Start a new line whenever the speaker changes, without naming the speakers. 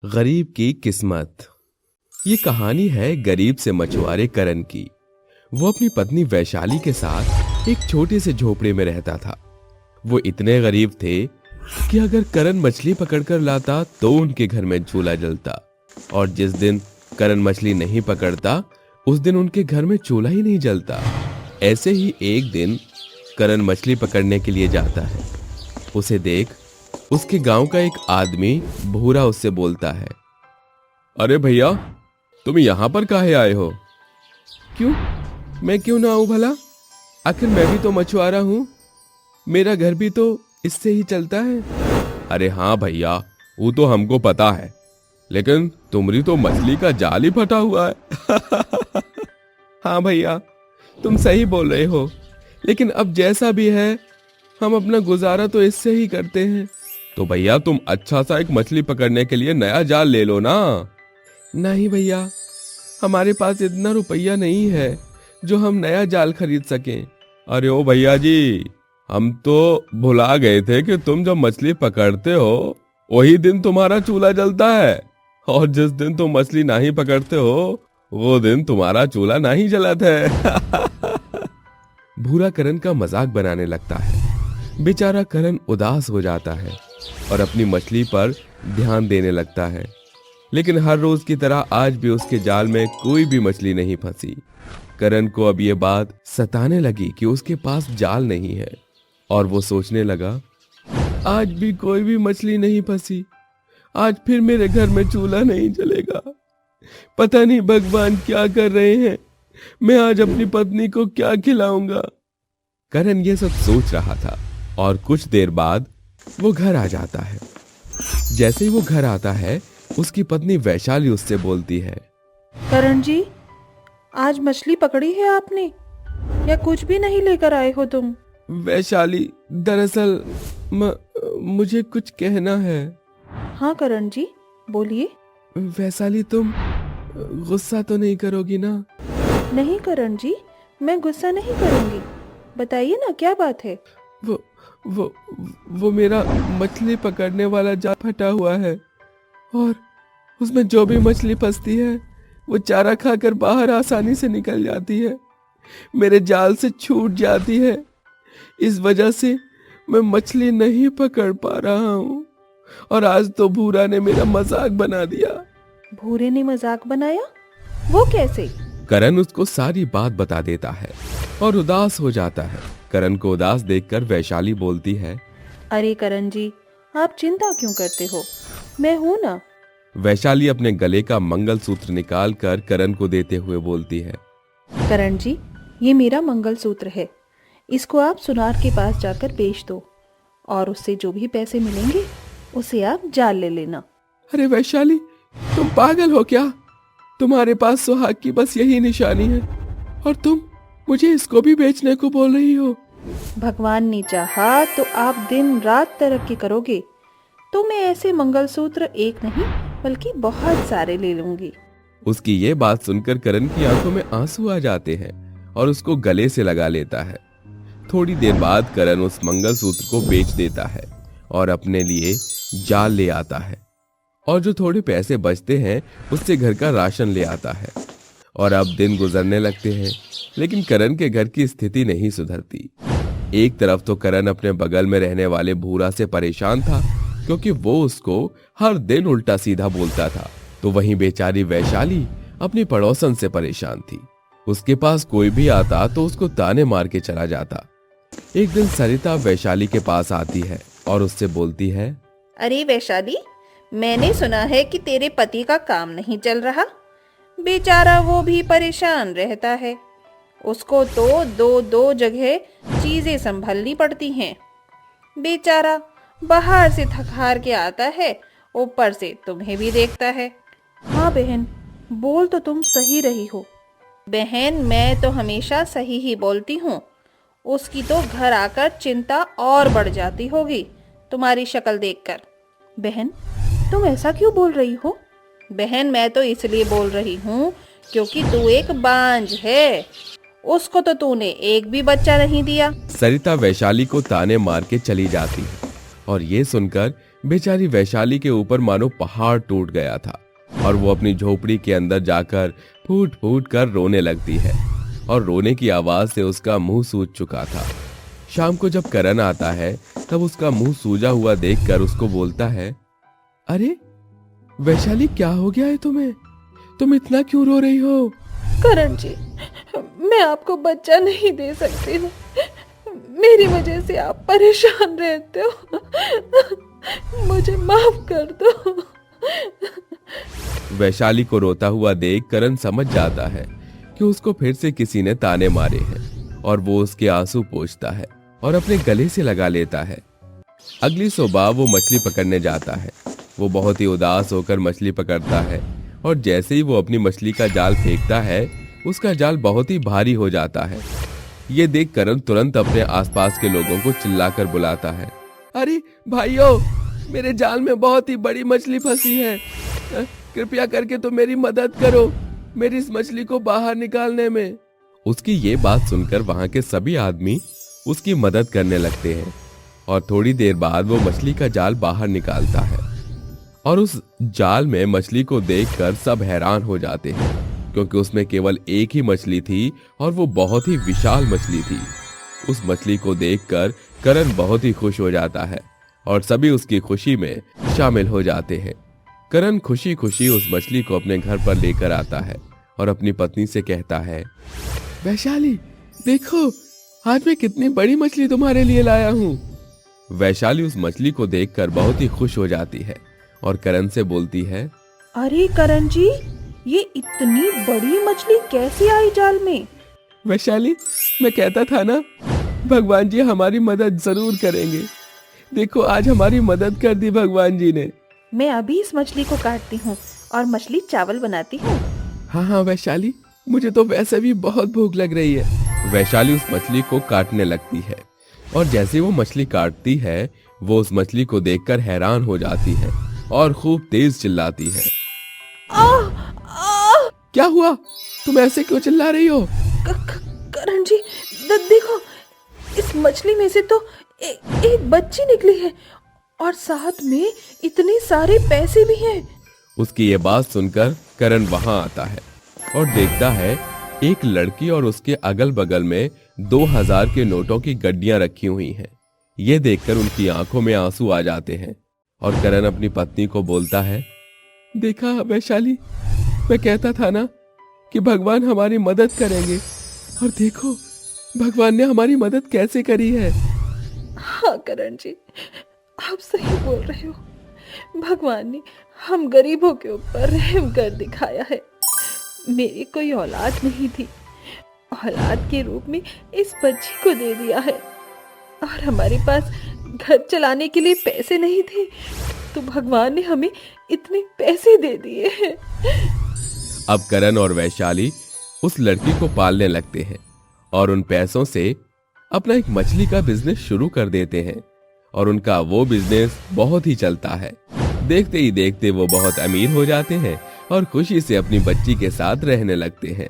गरीब की किस्मत। ये कहानी है गरीब से मछुआरे करण की। वो अपनी पत्नी वैशाली के साथ एक छोटे से झोपड़े में रहता था। वो इतने गरीब थे कि अगर करण मछली पकड़कर लाता तो उनके घर में चूल्हा जलता, और जिस दिन करण मछली नहीं पकड़ता उस दिन उनके घर में चूल्हा ही नहीं जलता। ऐसे ही एक दिन करण मछली पकड़ने के लिए जाता है। उसे देख उसके गांव का एक आदमी भूरा उससे बोलता है, अरे भैया, तुम यहाँ पर काहे आए हो? क्यों? मैं क्यों ना आऊं भला? आखिर मैं भी तो मछुआरा हूं, मेरा घर भी तो इससे ही चलता है। अरे हाँ भैया, वो तो हमको पता है, लेकिन तुम्हारी तो मछली का जाल ही फटा हुआ है। हाँ भैया, तुम सही बोल रहे हो, लेकिन अब जैसा भी है हम अपना गुजारा तो इससे ही करते हैं। तो भैया तुम अच्छा सा एक मछली पकड़ने के लिए नया जाल ले लो ना। नहीं भैया, हमारे पास इतना रुपया नहीं है जो हम नया जाल खरीद सकें। अरे ओ भैया जी, हम तो भुला गए थे कि तुम जब मछली पकड़ते हो वही दिन तुम्हारा चूल्हा जलता है, और जिस दिन तुम मछली नहीं पकड़ते हो वो दिन तुम्हारा चूल्हा नहीं जलता है। भूरा करण का मजाक बनाने लगता है। बेचारा करण उदास हो जाता है और अपनी मछली पर ध्यान देने लगता है, लेकिन हर रोज की तरह आज भी उसके जाल में कोई भी मछली नहीं फंसी। करण को अब ये बात सताने लगी कि उसके पास जाल नहीं है, और वो सोचने लगा, आज भी कोई भी मछली नहीं फंसी, आज फिर मेरे घर में चूल्हा नहीं जलेगा। पता नहीं भगवान क्या कर रहे हैं, मैं आज अपनी पत्नी को क्या खिलाऊंगा। करण ये सब सोच रहा था और कुछ देर बाद वो घर आ जाता है। जैसे ही वो घर आता है उसकी पत्नी वैशाली उससे बोलती है,
करण जी, आज मछली पकड़ी है आपने या कुछ भी नहीं लेकर आए हो तुम?
वैशाली, दरअसल मुझे कुछ कहना है।
हाँ करण जी, बोलिए।
वैशाली, तुम गुस्सा तो नहीं करोगी ना?
नहीं करण जी, मैं गुस्सा नहीं करूंगी, बताइए ना क्या बात है।
वो वो वो मेरा मछली पकड़ने वाला जाल फटा हुआ है, और उसमें जो भी मछली फंसती है वो चारा खाकर बाहर आसानी से निकल जाती है, मेरे जाल से छूट जाती है। इस वजह से मैं मछली नहीं पकड़ पा रहा हूँ, और आज तो भूरा ने मेरा मजाक बना दिया।
भूरे ने मजाक बनाया? वो कैसे?
करण उसको सारी बात बता देता है और उदास हो जाता है। करण को उदास देखकर वैशाली बोलती है,
अरे करण जी, आप चिंता क्यों करते हो, मैं हूं ना।
वैशाली अपने गले का मंगलसूत्र निकाल कर करण को देते हुए बोलती है,
करण जी, ये मेरा मंगलसूत्र है, इसको आप सुनार के पास जाकर बेच दो, और उससे जो भी पैसे मिलेंगे उसे आप जाल ले लेना।
अरे वैशाली, तुम पागल हो क्या? तुम्हारे पास सुहाग की बस यही निशानी है, और तुम मुझे इसको भी बेचने को बोल रही हो?
भगवान ने चाहा तो आप दिन रात तरक्की करोगे, तो मैं ऐसे मंगलसूत्र एक नहीं बल्कि बहुत सारे ले लूंगी।
उसकी ये बात सुनकर करण की आंखों में आंसू आ जाते हैं और उसको गले से लगा लेता है। थोड़ी देर बाद करण उस मंगलसूत्र को बेच देता है और अपने लिए जाल ले आता है, और जो थोड़े पैसे बचते हैं उससे घर का राशन ले आता है। और अब दिन गुजरने लगते हैं, लेकिन करण के घर की स्थिति नहीं सुधरती। एक तरफ तो करण अपने बगल में रहने वाले भूरा से परेशान था, क्योंकि वो उसको हर दिन उल्टा सीधा बोलता था, तो वहीं बेचारी वैशाली अपनी पड़ोसन से परेशान थी। उसके पास कोई भी आता तो उसको ताने मार के चला जाता। एक दिन सरिता वैशाली के पास आती है और उससे बोलती है,
अरे वैशाली, मैंने सुना है कि तेरे पति का काम नहीं चल रहा, बेचारा वो भी परेशान रहता है, उसको तो दो दो जगह चीजें संभालनी पड़ती हैं। बेचारा बाहर से थक हार के आता है, ऊपर से तुम्हें भी देखता है। हाँ बहन, बोल तो तुम सही रही हो। बहन, मैं तो हमेशा सही ही बोलती हूँ, उसकी तो घर आकर चिंता और बढ़ जाती होगी तुम्हारी शक्ल देखकर। बहन, तुम ऐसा क्यों बोल रही हो? बहन, मैं तो इसलिए बोल रही हूँ क्योंकि तू एक बांझ है, उसको तो तूने एक भी बच्चा नहीं दिया।
सरिता वैशाली को ताने मार के चली जाती है, और ये सुनकर बेचारी वैशाली के ऊपर मानो पहाड़ टूट गया था और वो अपनी झोपड़ी के अंदर जाकर फूट फूट कर रोने लगती है और रोने की आवाज से उसका मुंह सूज चुका था। शाम को जब करण आता है तब उसका मुंह सूजा हुआ देखकर उसको बोलता है, अरे वैशाली, क्या हो गया है तुम्हें? तुम इतना क्यों रो रही हो?
करण जी, मैं आपको बच्चा नहीं दे सकती हूँ। मेरी वजह से आप परेशान रहते हो। मुझे माफ कर दो।
वैशाली को रोता हुआ देख करण समझ जाता है कि उसको फिर से किसी ने ताने मारे हैं और वो उसके आंसू पोंछता है और अपने गले से लगा लेता है। अगली सुबह वो मछली पकड़ने जाता है। वो बहुत ही उदास होकर मछली पकड़ता है और जैसे ही वो अपनी मछली का जाल फेंकता है उसका जाल बहुत ही भारी हो जाता है। ये देख करण तुरंत अपने आसपास के लोगों को चिल्लाकर बुलाता है, अरे भाइयों, मेरे जाल में बहुत ही बड़ी मछली फंसी है। कृपया करके तो मेरी मदद करो मेरी इस मछली को बाहर निकालने में। उसकी ये बात सुनकर वहां के सभी आदमी उसकी मदद करने लगते हैं और थोड़ी देर बाद वो मछली का जाल बाहर निकालता है और उस जाल में मछली को देखकर सब हैरान हो जाते हैं क्योंकि उसमें केवल एक ही मछली थी और वो बहुत ही विशाल मछली थी। उस मछली को देखकर करण बहुत ही खुश हो जाता है और सभी उसकी खुशी में शामिल हो जाते हैं। करण खुशी खुशी उस मछली को अपने घर पर लेकर आता है और अपनी पत्नी से कहता है, वैशाली देखो, आज मैं कितनी बड़ी मछली तुम्हारे लिए लाया हूँ। वैशाली उस मछली को देखकर बहुत ही खुश हो जाती है और करण से बोलती है,
अरे करण जी, ये इतनी बड़ी मछली कैसे आई जाल में?
वैशाली, मैं कहता था ना, भगवान जी हमारी मदद जरूर करेंगे। देखो, आज हमारी मदद कर दी भगवान जी ने।
मैं अभी इस मछली को काटती हूँ और मछली चावल बनाती हूँ।
हाँ वैशाली, मुझे तो वैसे भी बहुत भूख लग रही है। वैशाली उस मछली को काटने लगती है और जैसे वो मछली काटती है वो उस मछली को देखकर हैरान हो जाती है और खूब तेज चिल्लाती है। क्या हुआ? तुम ऐसे क्यों चिल्ला रही हो?
करण जी, देखो, इस मछली में से तो एक बच्ची निकली है और साथ में इतने सारे पैसे भी हैं।
उसकी ये बात सुनकर करण वहां आता है और देखता है एक लड़की और उसके अगल बगल में 2000 के नोटों की गड्डियां रखी हुई हैं। ये देखकर उनकी आंखों में आंसू आ जाते हैं और करण अपनी पत्नी को बोलता है, देखा वैशाली, मैं कहता था ना कि भगवान हमारी मदद करेंगे और देखो भगवान ने हमारी मदद कैसे करी है।
हाँ करण जी, आप सही बोल रहे हो। भगवान ने हम गरीबों के ऊपर रहम कर दिखाया है। मेरी कोई औलाद नहीं थी, औलाद के रूप में इस बच्ची को दे दिया है और हमारे पास घर चलाने के लिए पैसे नहीं थे तो भगवान ने हमें इतने पैसे दे दिए हैं।
अब करण और वैशाली उस लड़की को पालने लगते हैं और उन पैसों से अपना एक मछली का बिजनेस शुरू कर देते हैं और उनका वो बिजनेस बहुत ही चलता है। देखते ही देखते वो बहुत अमीर हो जाते हैं और खुशी से अपनी बच्ची के साथ रहने लगते हैं।